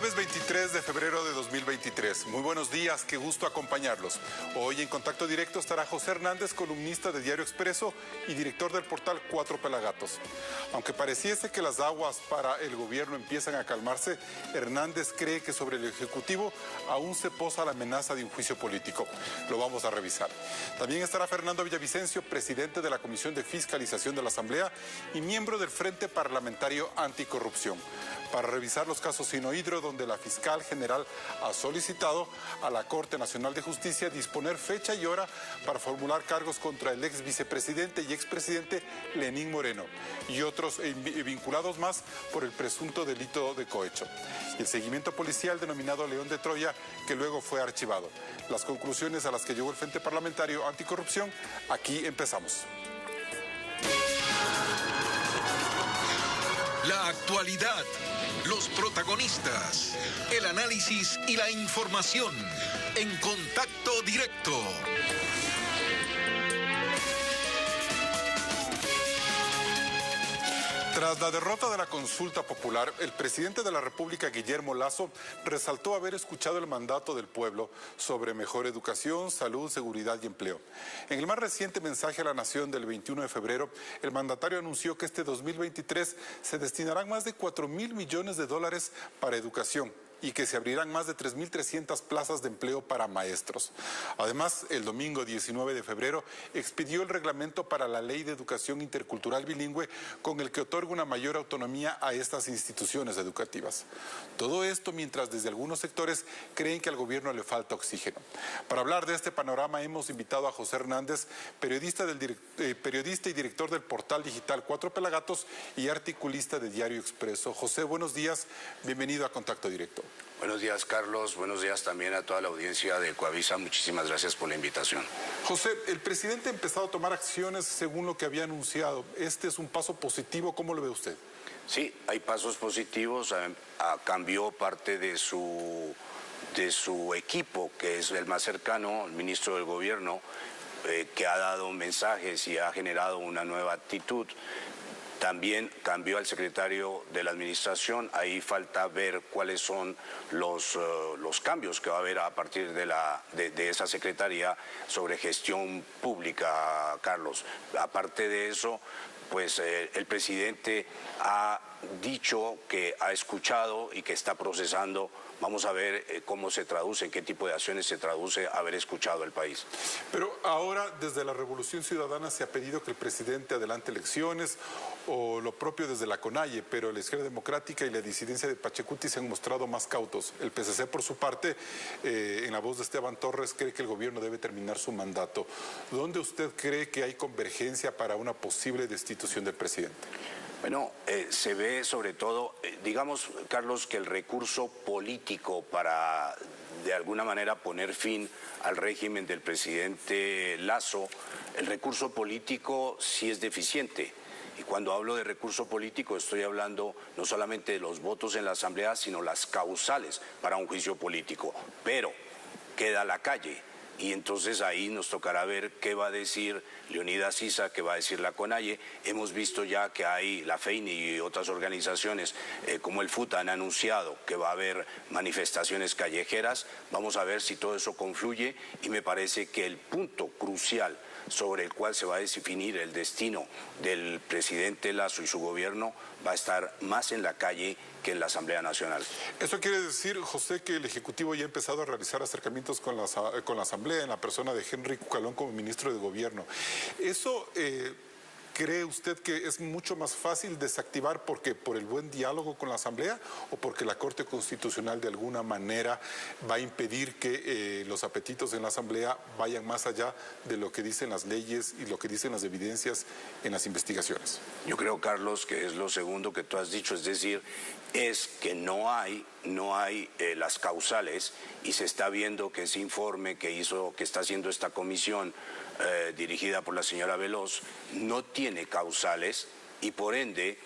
Jueves 23 de febrero de 2023. Muy buenos días, qué gusto acompañarlos. Hoy en Contacto Directo estará José Hernández, columnista de Diario Expreso y director del portal Cuatro Pelagatos. Aunque pareciese que las aguas para el gobierno empiezan a calmarse, Hernández cree que sobre el Ejecutivo aún se posa la amenaza de un juicio político. Lo vamos a revisar. También estará Fernando Villavicencio, presidente de la Comisión de Fiscalización de la Asamblea y miembro del Frente Parlamentario Anticorrupción, para revisar los casos Sinohydro, donde la fiscal general ha solicitado a la Corte Nacional de Justicia disponer fecha y hora para formular cargos contra el ex vicepresidente y expresidente Lenín Moreno y otros vinculados más por el presunto delito de cohecho. Y el seguimiento policial denominado León de Troya, que luego fue archivado. Las conclusiones a las que llegó el Frente Parlamentario Anticorrupción, aquí empezamos. La actualidad, los protagonistas, el análisis y la información en Contacto Directo. Tras la derrota de la consulta popular, el presidente de la República, Guillermo Lasso, resaltó haber escuchado el mandato del pueblo sobre mejor educación, salud, seguridad y empleo. En el más reciente mensaje a la nación del 21 de febrero, el mandatario anunció que este 2023 se destinarán más de 4.000 millones de dólares para educación y que se abrirán más de 3.300 plazas de empleo para maestros. Además, el domingo 19 de febrero expidió el reglamento para la Ley de Educación Intercultural Bilingüe, con el que otorga una mayor autonomía a estas instituciones educativas. Todo esto mientras desde algunos sectores creen que al gobierno le falta oxígeno. Para hablar de este panorama hemos invitado a José Hernández, periodista y director del portal digital Cuatro Pelagatos y articulista de Diario Expreso. José, buenos días, bienvenido a Contacto Directo. Buenos días, Carlos. Buenos días también a toda la audiencia de Coavisa. Muchísimas gracias por la invitación. José, el presidente ha empezado a tomar acciones según lo que había anunciado. ¿Este es un paso positivo? ¿Cómo lo ve usted? Sí, hay pasos positivos. Cambió parte de su equipo, que es el más cercano, el ministro del Gobierno, que ha dado mensajes y ha generado una nueva actitud. También cambió al secretario de la Administración. Ahí falta ver cuáles son los cambios que va a haber a partir de esa secretaría sobre gestión pública, Carlos. Aparte de eso, pues el presidente ha dicho que ha escuchado y que está procesando. Vamos a ver cómo se traduce, en qué tipo de acciones se traduce haber escuchado al país. Pero ahora, desde la Revolución Ciudadana se ha pedido que el presidente adelante elecciones, o lo propio desde la CONAIE, pero la Izquierda Democrática y la disidencia de Pachacuti se han mostrado más cautos. El PSC, por su parte, en la voz de Esteban Torres, cree que el gobierno debe terminar su mandato. ¿Dónde usted cree que hay convergencia para una posible destitución del presidente? Bueno, se ve sobre todo, digamos, Carlos, que el recurso político para, de alguna manera, poner fin al régimen del presidente Lasso, el recurso político sí es deficiente. Y cuando hablo de recurso político estoy hablando no solamente de los votos en la Asamblea, sino las causales para un juicio político. Pero queda la calle. Y entonces ahí nos tocará ver qué va a decir Leonidas Issa, qué va a decir la CONAIE. Hemos visto ya que hay la FEINI y otras organizaciones como el FUTA han anunciado que va a haber manifestaciones callejeras. Vamos a ver si todo eso confluye y me parece que el punto crucial sobre el cual se va a definir el destino del presidente Lasso y su gobierno va a estar más en la calle que en la Asamblea Nacional. ¿Eso quiere decir, José, que el Ejecutivo ya ha empezado a realizar acercamientos con la Asamblea en la persona de Henry Cucalón como ministro de Gobierno? ¿Eso cree usted que es mucho más fácil desactivar porque por el buen diálogo con la Asamblea o porque la Corte Constitucional de alguna manera va a impedir que los apetitos en la Asamblea vayan más allá de lo que dicen las leyes y lo que dicen las evidencias en las investigaciones? Yo creo, Carlos, que es lo segundo que tú has dicho, es decir, es que no hay las causales y se está viendo que ese informe que está haciendo esta comisión dirigida por la señora Veloz no tiene causales y por ende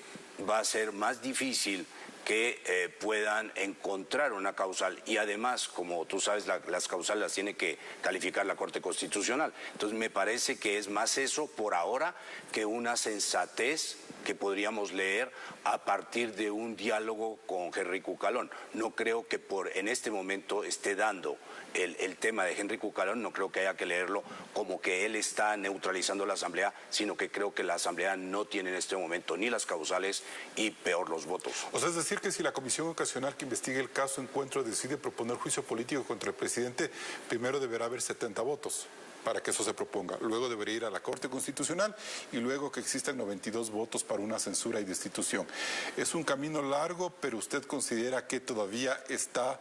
va a ser más difícil que puedan encontrar una causal y además, como tú sabes, las causales las tiene que calificar la Corte Constitucional. Entonces me parece que es más eso por ahora que una sensatez que podríamos leer a partir de un diálogo con Henry Cucalón. No creo que en este momento esté dando el tema de Henry Cucalón, no creo que haya que leerlo como que él está neutralizando la Asamblea, sino que creo que la Asamblea no tiene en este momento ni las causales y peor los votos. O sea, es decir que si la comisión ocasional que investigue el caso Encuentro decide proponer juicio político contra el presidente, primero deberá haber 70 votos para que eso se proponga. Luego debería ir a la Corte Constitucional y luego que existan 92 votos para una censura y destitución. Es un camino largo, pero usted considera que todavía está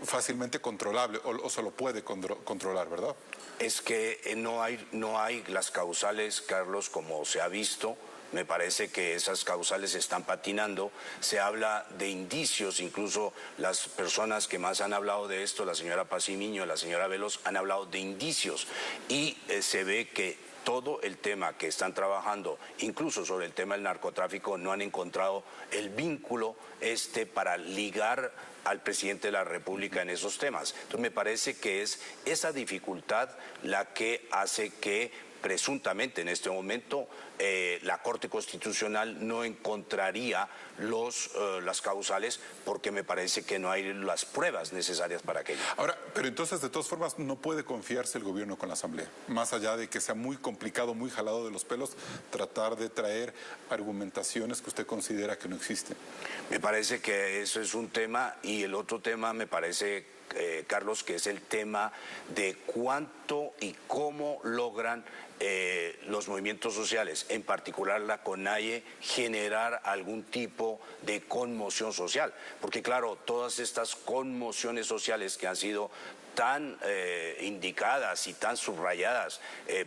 fácilmente controlable o se lo puede controlar, ¿verdad? Es que no hay las causales, Carlos, como se ha visto. Me parece que esas causales están patinando. Se habla de indicios, incluso las personas que más han hablado de esto, la señora Pacimiño, la señora Veloz, han hablado de indicios. Y se ve que todo el tema que están trabajando, incluso sobre el tema del narcotráfico, no han encontrado el vínculo para ligar al presidente de la República en esos temas. Entonces me parece que es esa dificultad la que hace que presuntamente en este momento la Corte Constitucional no encontraría las causales porque me parece que no hay las pruebas necesarias para aquello. Ahora, pero entonces de todas formas no puede confiarse el gobierno con la Asamblea, más allá de que sea muy complicado, muy jalado de los pelos, tratar de traer argumentaciones que usted considera que no existen. Me parece que eso es un tema y el otro tema me parece, Carlos, que es el tema de cuánto y cómo logran los movimientos sociales, en particular la CONAIE, generar algún tipo de conmoción social. Porque claro, todas estas conmociones sociales que han sido tan indicadas y tan subrayadas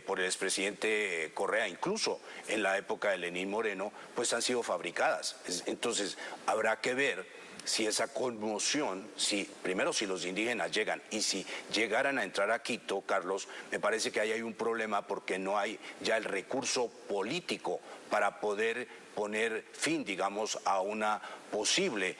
por el expresidente Correa, incluso en la época de Lenín Moreno, pues han sido fabricadas. Entonces, habrá que ver si esa conmoción, primero si los indígenas llegan y si llegaran a entrar a Quito, Carlos, me parece que ahí hay un problema porque no hay ya el recurso político para poder poner fin, digamos, a una posible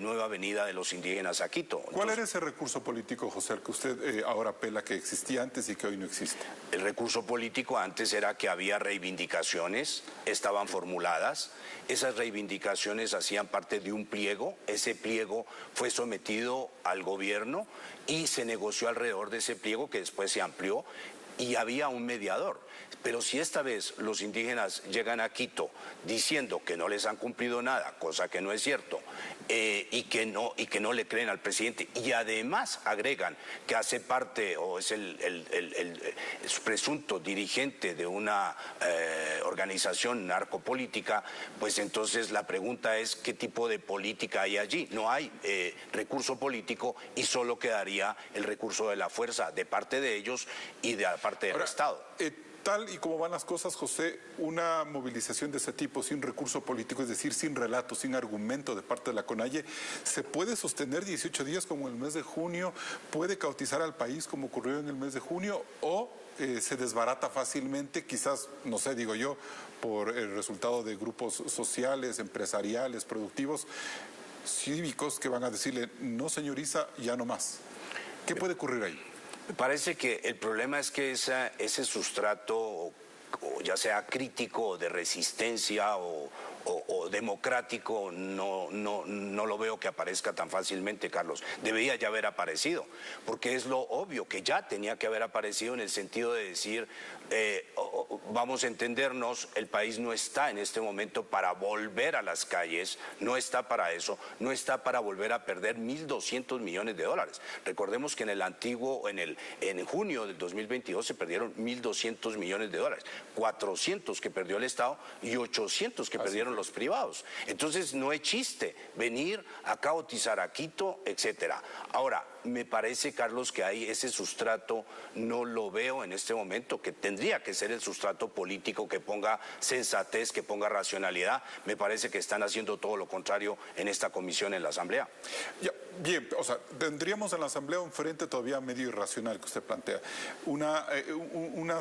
nueva venida de los indígenas a Quito. ¿Cuál era ese recurso político, José, al que usted ahora apela que existía antes y que hoy no existe? El recurso político antes era que había reivindicaciones, estaban formuladas, esas reivindicaciones hacían parte de un pliego, ese pliego fue sometido al gobierno y se negoció alrededor de ese pliego que después se amplió y había un mediador. Pero si esta vez los indígenas llegan a Quito diciendo que no les han cumplido nada, cosa que no es cierto, y que no le creen al presidente, y además agregan que hace parte o es el presunto dirigente de una organización narcopolítica, pues entonces la pregunta es ¿qué tipo de política hay allí? No hay recurso político y solo quedaría el recurso de la fuerza de parte de ellos y de parte del Estado. Tal y como van las cosas, José, una movilización de ese tipo sin recurso político, es decir, sin relato, sin argumento de parte de la CONAIE, ¿se puede sostener 18 días como en el mes de junio? ¿Puede cautizar al país como ocurrió en el mes de junio? ¿O se desbarata fácilmente, quizás, no sé, digo yo, por el resultado de grupos sociales, empresariales, productivos, cívicos que van a decirle, no señoriza, ya no más? ¿Qué puede ocurrir ahí? Me parece que el problema es que ese sustrato, ya sea crítico, de resistencia o democrático, no lo veo que aparezca tan fácilmente, Carlos. Debería ya haber aparecido, porque es lo obvio que ya tenía que haber aparecido en el sentido de decir, vamos a entendernos, el país no está en este momento para volver a las calles, no está para eso, no está para volver a perder 1.200 millones de dólares. Recordemos que en junio del 2022 se perdieron 1.200 millones de dólares, 400 que perdió el Estado y 800 que perdieron los privados. Entonces no es chiste venir a caotizar a Quito, etcétera. Ahora, me parece, Carlos, que hay ese sustrato, no lo veo en este momento, que tendría que ser el sustrato político que ponga sensatez, que ponga racionalidad. Me parece que están haciendo todo lo contrario en esta comisión en la Asamblea. Ya, bien, o sea, tendríamos en la Asamblea un frente todavía medio irracional que usted plantea. Una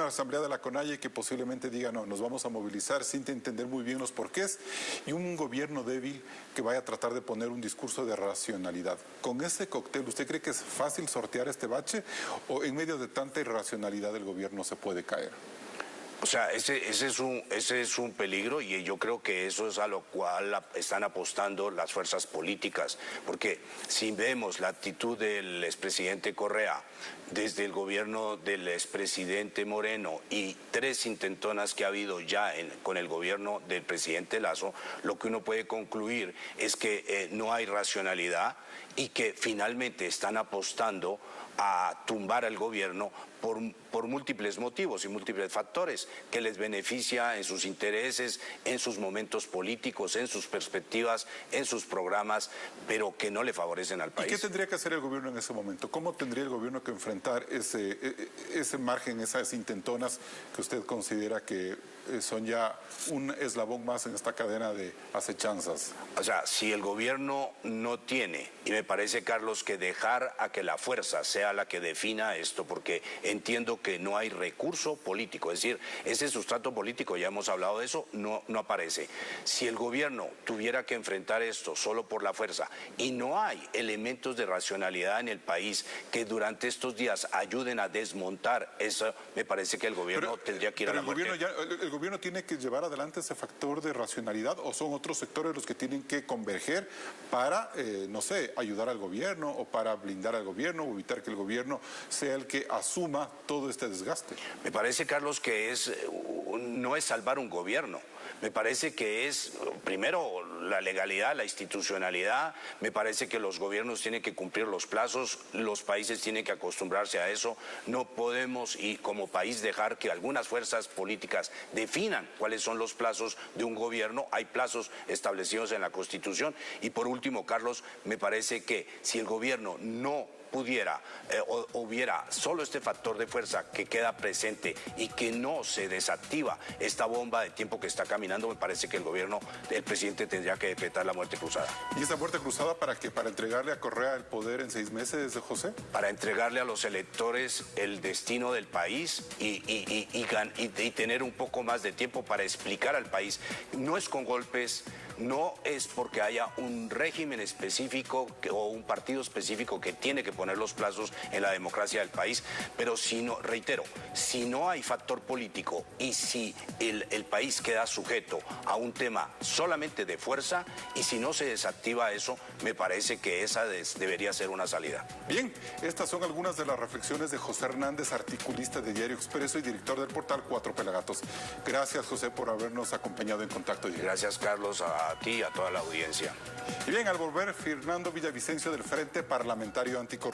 Asamblea de la CONAIE que posiblemente diga, no, nos vamos a movilizar sin entender muy bien los porqués, y un gobierno débil que vaya a tratar de poner un discurso de racionalidad. Con ese cóctel, ¿usted cree que es fácil sortear este bache o en medio de tanta irracionalidad el gobierno se puede caer? O sea, ese es un peligro y yo creo que eso es a lo cual están apostando las fuerzas políticas. Porque si vemos la actitud del expresidente Correa desde el gobierno del expresidente Moreno y 3 intentonas que ha habido ya con el gobierno del presidente Lasso, lo que uno puede concluir es que no hay racionalidad y que finalmente están apostando a tumbar al gobierno por múltiples motivos y múltiples factores que les beneficia en sus intereses, en sus momentos políticos, en sus perspectivas, en sus programas, pero que no le favorecen al país. ¿Y qué tendría que hacer el gobierno en ese momento? ¿Cómo tendría el gobierno que enfrentar ese margen, esas intentonas que usted considera que son ya un eslabón más en esta cadena de acechanzas? O sea, si el gobierno no tiene, y me parece, Carlos, que dejar a que la fuerza sea la que defina esto, porque entiendo que no hay recurso político, es decir, ese sustrato político, ya hemos hablado de eso, no aparece. Si el gobierno tuviera que enfrentar esto solo por la fuerza y no hay elementos de racionalidad en el país que durante estos días ayuden a desmontar eso, me parece que el gobierno tendría que ir a la muerte. ¿El gobierno tiene que llevar adelante ese factor de racionalidad o son otros sectores los que tienen que converger para, no sé, ayudar al gobierno o para blindar al gobierno o evitar que el gobierno sea el que asuma todo este desgaste? Me parece, Carlos, que no es salvar un gobierno. Me parece que es, primero, la legalidad, la institucionalidad. Me parece que los gobiernos tienen que cumplir los plazos, los países tienen que acostumbrarse a eso. No podemos, y como país, dejar que algunas fuerzas políticas definan cuáles son los plazos de un gobierno. Hay plazos establecidos en la Constitución. Y por último, Carlos, me parece que si el gobierno no pudiera o hubiera solo este factor de fuerza que queda presente y que no se desactiva esta bomba de tiempo que está caminando, me parece que el presidente tendría que decretar la muerte cruzada. ¿Y esa muerte cruzada para qué? ¿Para entregarle a Correa el poder en 6 meses, José? Para entregarle a los electores el destino del país y tener un poco más de tiempo para explicar al país. No es con golpes, no es porque haya un régimen específico o un partido específico que tiene que poner los plazos en la democracia del país, pero si no, reitero, si no hay factor político y si el país queda sujeto a un tema solamente de fuerza y si no se desactiva eso, me parece que esa debería ser una salida. Bien, estas son algunas de las reflexiones de José Hernández, articulista de Diario Expreso y director del portal Cuatro Pelagatos. Gracias, José, por habernos acompañado en Contacto Directo. Gracias, Carlos, a ti y a toda la audiencia. Y bien, al volver, Fernando Villavicencio del Frente Parlamentario Anticorrupción.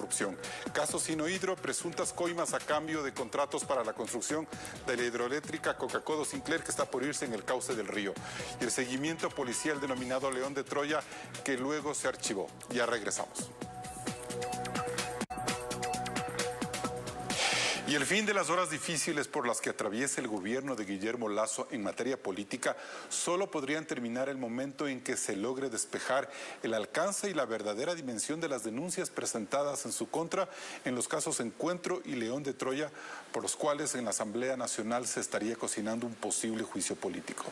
Caso Sinohydro, presuntas coimas a cambio de contratos para la construcción de la hidroeléctrica Coca-Cola Sinclair que está por irse en el cauce del río. Y el seguimiento policial denominado León de Troya que luego se archivó. Ya regresamos. Y el fin de las horas difíciles por las que atraviesa el gobierno de Guillermo Lasso en materia política solo podrían terminar el momento en que se logre despejar el alcance y la verdadera dimensión de las denuncias presentadas en su contra en los casos Encuentro y León de Troya, por los cuales en la Asamblea Nacional se estaría cocinando un posible juicio político.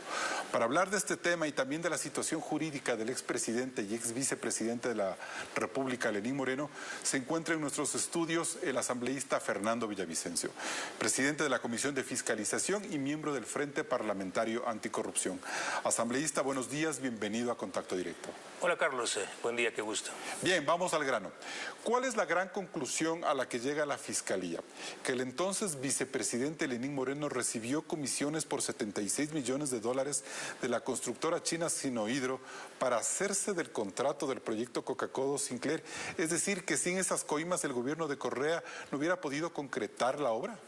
Para hablar de este tema y también de la situación jurídica del expresidente y ex vicepresidente de la República, Lenín Moreno, se encuentra en nuestros estudios el asambleísta Fernando Villavicencio, presidente de la Comisión de Fiscalización y miembro del Frente Parlamentario Anticorrupción. Asambleísta, buenos días, bienvenido a Contacto Directo. Hola, Carlos, buen día, qué gusto. Bien, vamos al grano. ¿Cuál es la gran conclusión a la que llega la Fiscalía? Que el entonces vicepresidente Lenín Moreno recibió comisiones por $76 millones de la constructora china Sinohydro para hacerse del contrato del proyecto Coca-Cola Sinclair. Es decir, que sin esas coimas el gobierno de Correa no hubiera podido concretar la obra.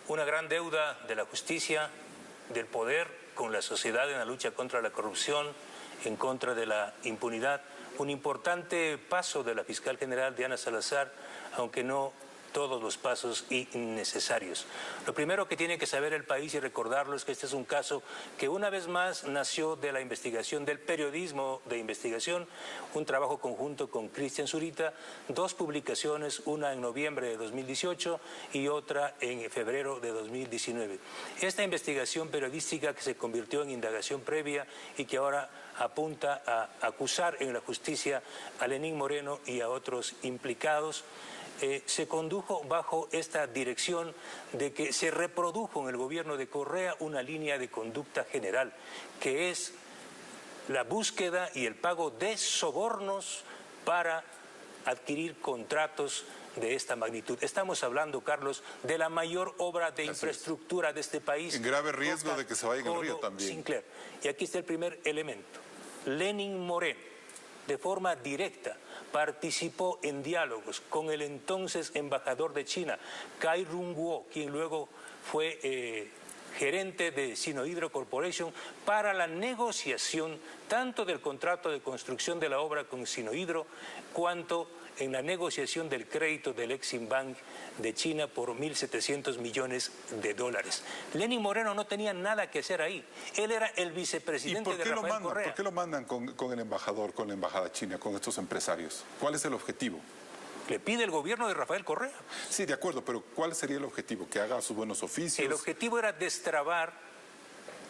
Una gran deuda de la justicia, del poder con la sociedad en la lucha contra la corrupción, en contra de la impunidad. Un importante paso de la fiscal general Diana Salazar, aunque no todos los pasos innecesarios. Lo primero que tiene que saber el país y recordarlo es que este es un caso que una vez más nació de la investigación, del periodismo de investigación, un trabajo conjunto con Cristian Zurita, 2 publicaciones, una en noviembre de 2018 y otra en febrero de 2019. Esta investigación periodística que se convirtió en indagación previa y que ahora apunta a acusar en la justicia a Lenín Moreno y a otros implicados. Se condujo bajo esta dirección de que se reprodujo en el gobierno de Correa una línea de conducta general, que es la búsqueda y el pago de sobornos para adquirir contratos de esta magnitud. Estamos hablando, Carlos, de la mayor obra de infraestructura de este país. En grave riesgo de que se vaya en el río también. Sinclair. Y aquí está el primer elemento. Lenín Moreno, de forma directa, participó en diálogos con el entonces embajador de China, Cai Rung-kuo, quien luego fue gerente de Sinohydro Corporation, para la negociación tanto del contrato de construcción de la obra con Sinohydro, cuanto en la negociación del crédito del Exim Bank de China por 1.700 millones de dólares. Lenín Moreno no tenía nada que hacer ahí. Él era el vicepresidente de Rafael Correa. ¿Por qué lo mandan con el embajador, con la embajada china, con estos empresarios? ¿Cuál es el objetivo? Le pide el gobierno de Rafael Correa. Sí, de acuerdo, pero ¿cuál sería el objetivo? ¿Que haga sus buenos oficios? El objetivo era destrabar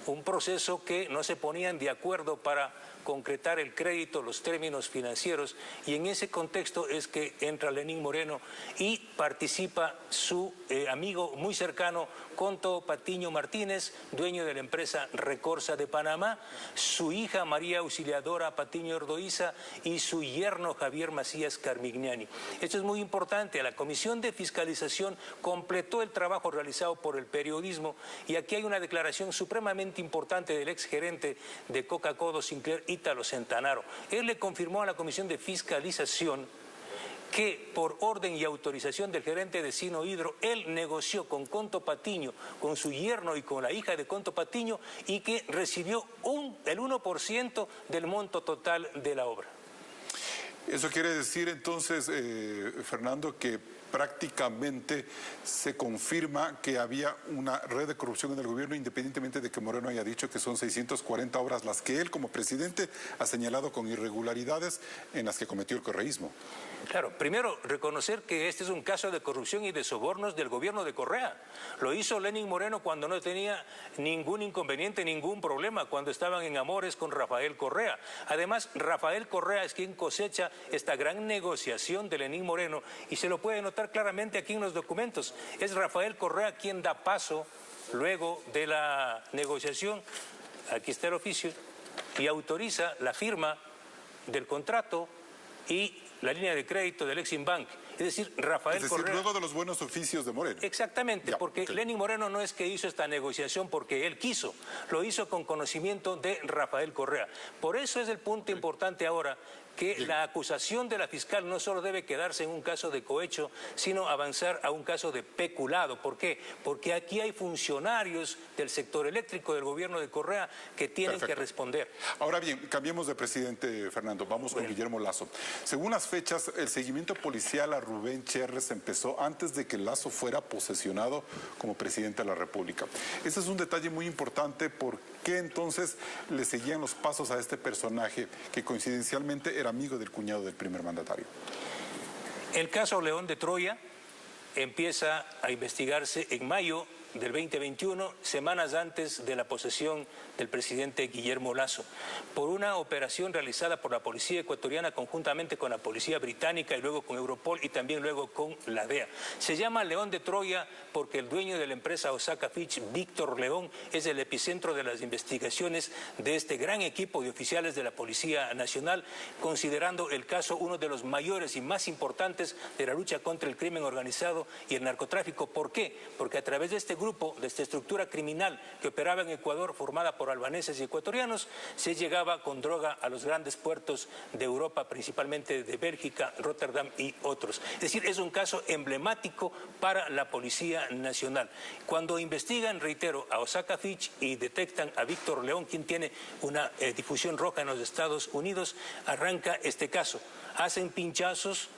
un proceso que no se ponían de acuerdo para concretar el crédito, los términos financieros, y en ese contexto es que entra Lenín Moreno y participa su amigo muy cercano, Conto Patiño Martínez, dueño de la empresa Recorsa de Panamá, su hija María Auxiliadora Patiño Ordoiza y su yerno Javier Macías Carmignani. Esto es muy importante. La Comisión de Fiscalización completó el trabajo realizado por el periodismo, y aquí hay una declaración supremamente importante del exgerente de Coca-Cola Sinclair, Ítalo Centanaro. Él le confirmó a la Comisión de Fiscalización que por orden y autorización del gerente de Sinohydro, él negoció con Conto Patiño, con su yerno y con la hija de Conto Patiño, y que recibió el 1% del monto total de la obra. Eso quiere decir entonces, Fernando, que prácticamente se confirma que había una red de corrupción en el gobierno, independientemente de que Moreno haya dicho que son 640 obras las que él como presidente ha señalado con irregularidades en las que cometió el correísmo. Claro, primero reconocer que este es un caso de corrupción y de sobornos del gobierno de Correa. Lo hizo Lenín Moreno cuando no tenía ningún inconveniente, ningún problema, cuando estaban en amores con Rafael Correa. Además, Rafael Correa es quien cosecha esta gran negociación de Lenín Moreno, y se lo puede notar claramente aquí en los documentos. Es Rafael Correa quien da paso, luego de la negociación, aquí está el oficio, y autoriza la firma del contrato y la línea de crédito del Exim Bank. Es decir, Rafael Correa... luego de los buenos oficios de Moreno. Exactamente, porque Lenín Moreno no es que hizo esta negociación porque él quiso, lo hizo con conocimiento de Rafael Correa. Por eso es el punto importante ahora, que la acusación de la fiscal no solo debe quedarse en un caso de cohecho, sino avanzar a un caso de peculado. ¿Por qué? Porque aquí hay funcionarios del sector eléctrico del gobierno de Correa que tienen que responder. Ahora bien, cambiemos de presidente, Fernando. Vamos con Guillermo Lasso. Según las fechas, el seguimiento policial a Rubén Cherres empezó antes de que Lasso fuera posesionado como presidente de la República. Ese es un detalle muy importante. ¿Por qué entonces le seguían los pasos a este personaje que coincidencialmente era amigo del cuñado del primer mandatario? El caso León de Troya empieza a investigarse en mayo del 2021, semanas antes de la posesión del presidente Guillermo Lasso, por una operación realizada por la policía ecuatoriana conjuntamente con la policía británica y luego con Europol y también luego con la DEA. Se llama León de Troya porque el dueño de la empresa Osaka Fitch, Víctor León, es el epicentro de las investigaciones de este gran equipo de oficiales de la Policía Nacional, considerando el caso uno de los mayores y más importantes de la lucha contra el crimen organizado y el narcotráfico. ¿Por qué? Porque a través de este grupo, de esta estructura criminal que operaba en Ecuador, formada por albaneses y ecuatorianos, se llegaba con droga a los grandes puertos de Europa, principalmente de Bélgica, Rotterdam y otros. Es decir, es un caso emblemático para la Policía Nacional. Cuando investigan, reitero, a Osaka Fitch y detectan a Víctor León, quien tiene una difusión roja en los Estados Unidos, arranca este caso. Hacen pinchazos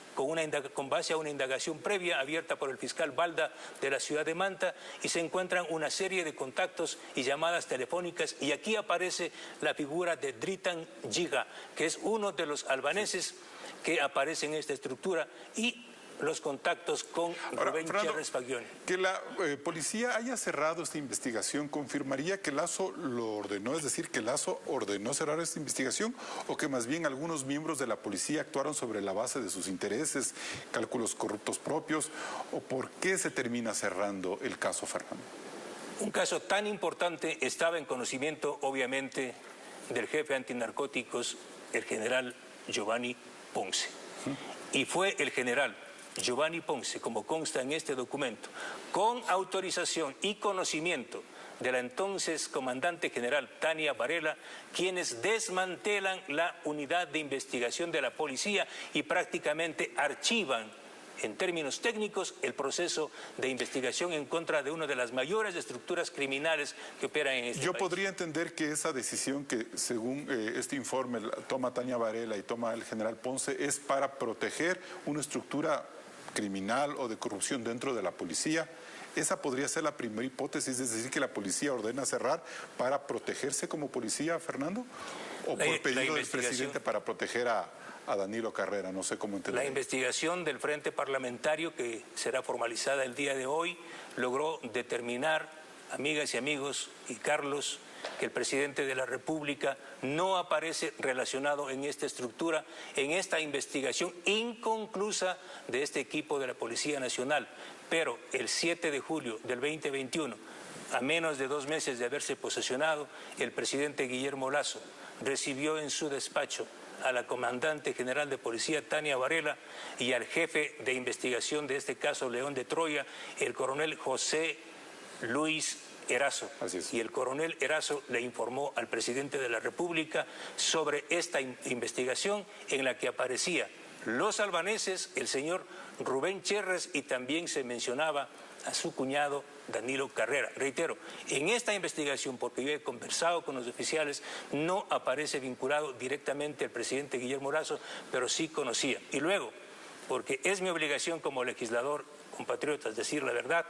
con base a una indagación previa abierta por el fiscal Balda de la ciudad de Manta, y se encuentran una serie de contactos y llamadas telefónicas, y aquí aparece la figura de Dritan Giga, que es uno de los albaneses que aparece en esta estructura, y los contactos con Rubén Cherres Fagioni. Que la policía haya cerrado esta investigación, ¿confirmaría que Lasso lo ordenó? Es decir, que Lasso ordenó cerrar esta investigación, o que más bien algunos miembros de la policía actuaron sobre la base de sus intereses, cálculos corruptos propios, o por qué se termina cerrando el caso, Fernando. Un caso tan importante estaba en conocimiento, obviamente, del jefe antinarcóticos, el general Giovanni Ponce. Y fue el general Giovanni Ponce, como consta en este documento, con autorización y conocimiento de la entonces comandante general Tania Varela, quienes desmantelan la unidad de investigación de la policía y prácticamente archivan, en términos técnicos, el proceso de investigación en contra de una de las mayores estructuras criminales que operan en este país. Yo podría entender que esa decisión que, según este informe, toma Tania Varela y toma el general Ponce, es para proteger una estructura criminal o de corrupción dentro de la policía. Esa podría ser la primera hipótesis, es decir, que la policía ordena cerrar para protegerse como policía, Fernando, o por pedido del presidente para proteger a Danilo Carrera, no sé cómo entender. La investigación del Frente Parlamentario, que será formalizada el día de hoy, logró determinar, amigas y amigos, y Carlos, que el presidente de la República no aparece relacionado en esta estructura, en esta investigación inconclusa de este equipo de la Policía Nacional. Pero el 7 de julio del 2021, a menos de 2 meses de haberse posesionado, el presidente Guillermo Lasso recibió en su despacho a la comandante general de policía Tania Varela y al jefe de investigación de este caso, León de Troya, el coronel José Luis Erazo. Y el coronel Erazo le informó al presidente de la República sobre esta investigación en la que aparecía los albaneses, el señor Rubén Cherres, y también se mencionaba a su cuñado Danilo Carrera. Reitero, en esta investigación, porque yo he conversado con los oficiales, no aparece vinculado directamente el presidente Guillermo Lasso, pero sí conocía. Y luego, porque es mi obligación como legislador, compatriotas, decir la verdad,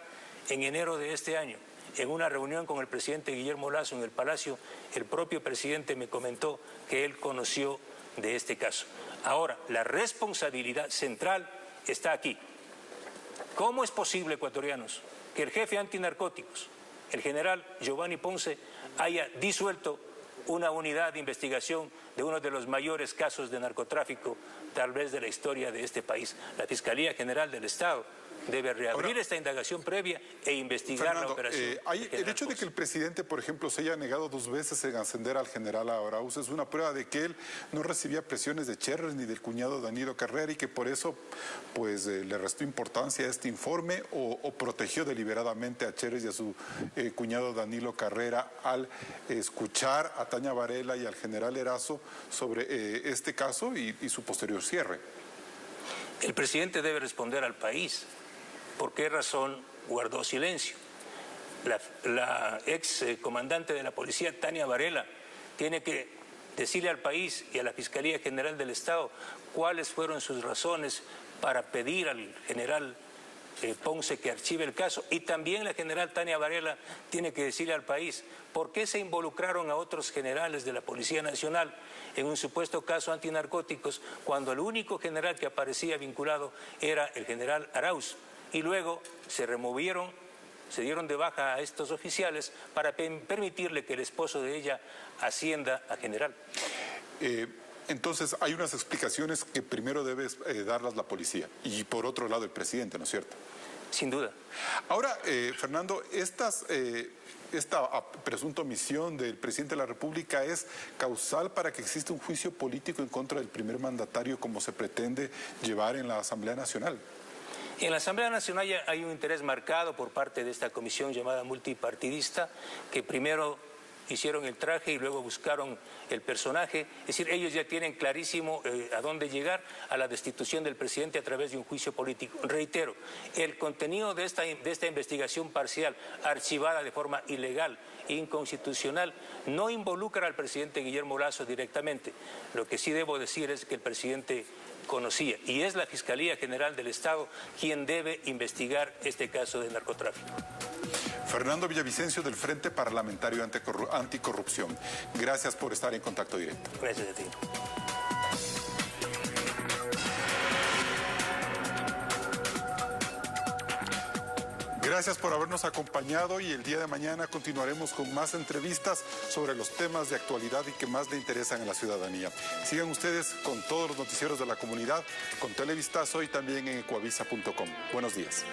en enero de este año, en una reunión con el presidente Guillermo Lasso en el Palacio, el propio presidente me comentó que él conoció de este caso. Ahora, la responsabilidad central está aquí. ¿Cómo es posible, ecuatorianos, que el jefe antinarcóticos, el general Giovanni Ponce, haya disuelto una unidad de investigación de uno de los mayores casos de narcotráfico, tal vez de la historia de este país? La Fiscalía General del Estado debe reabrir esta indagación previa e investigar Fernando, la operación. El hecho de que el presidente, por ejemplo, se haya negado 2 veces en ascender al general Arauz es una prueba de que él no recibía presiones de Cherres ni del cuñado Danilo Carrera, y que por eso pues le restó importancia a este informe, o protegió deliberadamente a Cherres y a su cuñado Danilo Carrera al escuchar a Tania Varela y al general Erazo sobre este caso y su posterior cierre. El presidente debe responder al país. ¿Por qué razón guardó silencio? La ex comandante de la policía, Tania Varela, tiene que decirle al país y a la Fiscalía General del Estado cuáles fueron sus razones para pedir al general Ponce que archive el caso. Y también la general Tania Varela tiene que decirle al país por qué se involucraron a otros generales de la Policía Nacional en un supuesto caso antinarcóticos, cuando el único general que aparecía vinculado era el general Arauz. Y luego se removieron, se dieron de baja a estos oficiales para permitirle que el esposo de ella ascienda a general. Entonces, hay unas explicaciones que primero debe darlas la policía y por otro lado el presidente, ¿no es cierto? Sin duda. Ahora, Fernando, esta presunta omisión del presidente de la República es causal para que exista un juicio político en contra del primer mandatario, como se pretende llevar en la Asamblea Nacional. En la Asamblea Nacional hay un interés marcado por parte de esta comisión llamada multipartidista, que primero hicieron el traje y luego buscaron el personaje. Es decir, ellos ya tienen clarísimo a dónde llegar, a la destitución del presidente a través de un juicio político. Reitero, el contenido de esta investigación parcial, archivada de forma ilegal e inconstitucional, no involucra al presidente Guillermo Lasso directamente. Lo que sí debo decir es que el presidente conocía, y es la Fiscalía General del Estado quien debe investigar este caso de narcotráfico. Fernando Villavicencio, del Frente Parlamentario Anticorrupción. Gracias por estar en contacto directo. Gracias a ti. Gracias por habernos acompañado y el día de mañana continuaremos con más entrevistas sobre los temas de actualidad y que más le interesan a la ciudadanía. Sigan ustedes con todos los noticieros de la comunidad, con Televistazo y también en ecuavisa.com. Buenos días.